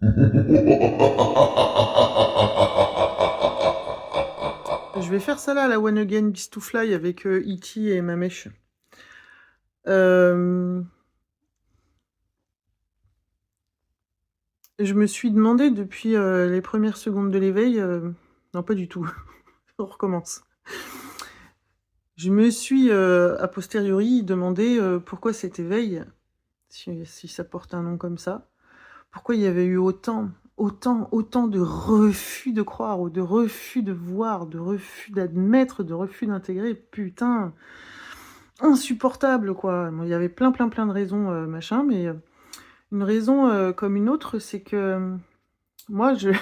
Je vais faire ça là, la One Again Beast to Fly avec E.T. et Mamesh. Je me suis demandé depuis les premières secondes de l'éveil... Non, pas du tout. On recommence. Je me suis, a posteriori, demandé pourquoi cet éveil, si ça porte un nom comme ça, pourquoi il y avait eu autant de refus de croire, ou de refus de voir, de refus d'admettre, de refus d'intégrer. Putain, insupportable, quoi. Bon, il y avait plein de raisons, machin, mais une raison comme une autre, c'est que moi, je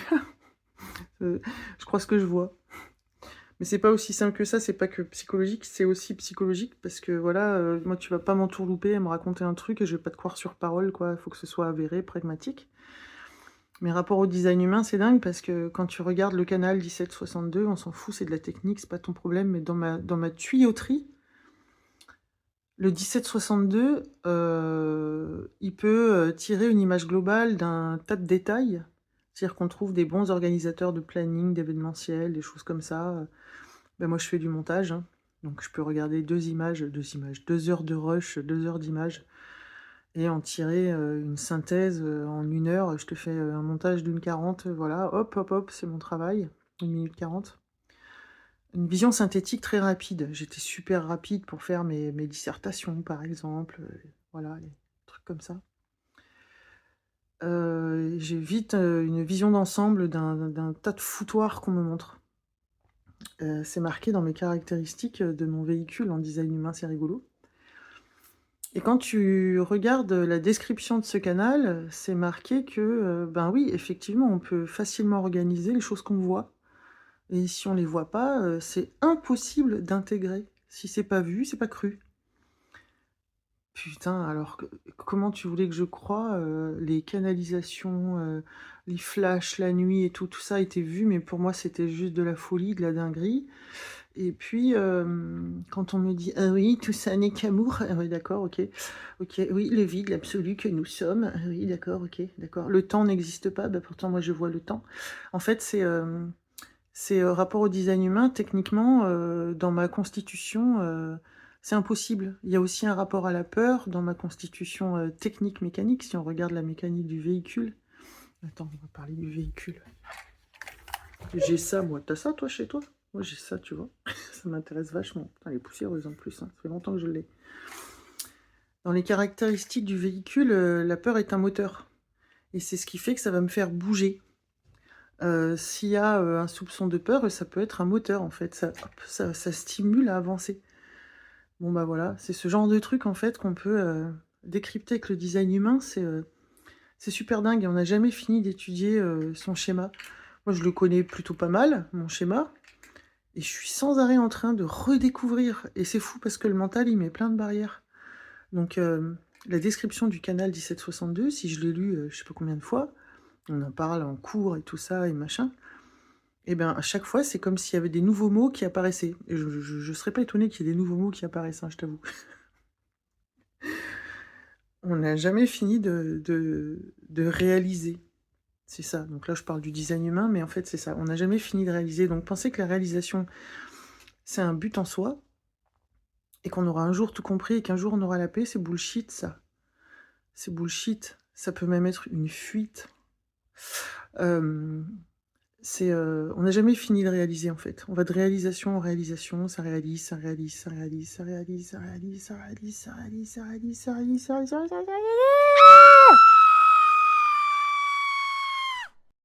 crois ce que je vois. Mais c'est pas aussi simple que ça, c'est pas que psychologique, c'est aussi psychologique, parce que voilà, moi tu vas pas m'entourlouper et me raconter un truc et je vais pas te croire sur parole, quoi. Il faut que ce soit avéré, pragmatique. Mais rapport au design humain, c'est dingue, parce que quand tu regardes le canal 1762, on s'en fout, c'est de la technique, c'est pas ton problème, mais dans ma tuyauterie, le 1762, il peut tirer une image globale d'un tas de détails. C'est-à-dire qu'on trouve des bons organisateurs de planning, d'événementiel, des choses comme ça. Ben moi, je fais du montage, hein. Donc je peux regarder deux images, 2 heures de rush, 2 heures d'images, et en tirer une synthèse en 1 heure. Je te fais un montage d'1h40, voilà, hop, hop, hop, c'est mon travail, 1 minute 40. Une vision synthétique très rapide. J'étais super rapide pour faire mes dissertations, par exemple. Voilà, les trucs comme ça. J'ai vite une vision d'ensemble d'un tas de foutoirs qu'on me montre. C'est marqué dans mes caractéristiques de mon véhicule en design humain, c'est rigolo. Et quand tu regardes la description de ce canal, c'est marqué que, ben oui, effectivement, on peut facilement organiser les choses qu'on voit. Et si on les voit pas, c'est impossible d'intégrer. Si c'est pas vu, c'est pas cru. Putain, alors comment tu voulais que je croie les canalisations, les flashs la nuit et tout ça était vu, mais pour moi c'était juste de la folie, de la dinguerie. Et puis quand on me dit ah oui, tout ça n'est qu'amour, ah oui d'accord, ok, ok, oui, le vide, l'absolu que nous sommes, ah oui d'accord, ok, d'accord. Le temps n'existe pas, bah pourtant moi je vois le temps. En fait c'est rapport au design humain, techniquement, dans ma constitution, c'est impossible. Il y a aussi un rapport à la peur dans ma constitution technique, mécanique, si on regarde la mécanique du véhicule. Attends, on va parler du véhicule. J'ai ça, moi. T'as ça, toi, chez toi? Moi, j'ai ça, tu vois. Ça m'intéresse vachement. Putain, elle est poussiéreuse en plus, hein. Ça fait longtemps que je l'ai. Dans les caractéristiques du véhicule, la peur est un moteur. Et c'est ce qui fait que ça va me faire bouger. S'il y a un soupçon de peur, ça peut être un moteur en fait, ça stimule à avancer. Bon bah voilà, c'est ce genre de truc en fait qu'on peut décrypter avec le design humain, c'est super dingue et on n'a jamais fini d'étudier son schéma. Moi je le connais plutôt pas mal, mon schéma, et je suis sans arrêt en train de redécouvrir, et c'est fou parce que le mental il met plein de barrières. Donc la description du canal 1762, si je l'ai lu je sais pas combien de fois, on en parle en cours et tout ça et machin, et bien, à chaque fois, c'est comme s'il y avait des nouveaux mots qui apparaissaient. Et je serais pas étonnée qu'il y ait des nouveaux mots qui apparaissent, hein, je t'avoue. On n'a jamais fini de réaliser. C'est ça. Donc là, je parle du design humain, mais en fait, c'est ça. On n'a jamais fini de réaliser. Donc, penser que la réalisation, c'est un but en soi, et qu'on aura un jour tout compris, et qu'un jour on aura la paix, c'est bullshit, ça. C'est bullshit. Ça peut même être une fuite. Euh, on n'a jamais fini de réaliser en fait. On va de réalisation en réalisation, ça réalise, ça réalise, ça réalise, ça réalise, ça réalise, ça réalise, ça réalise, ça réalise, ça réalise, ça réalise, ça réalise, ça réalise.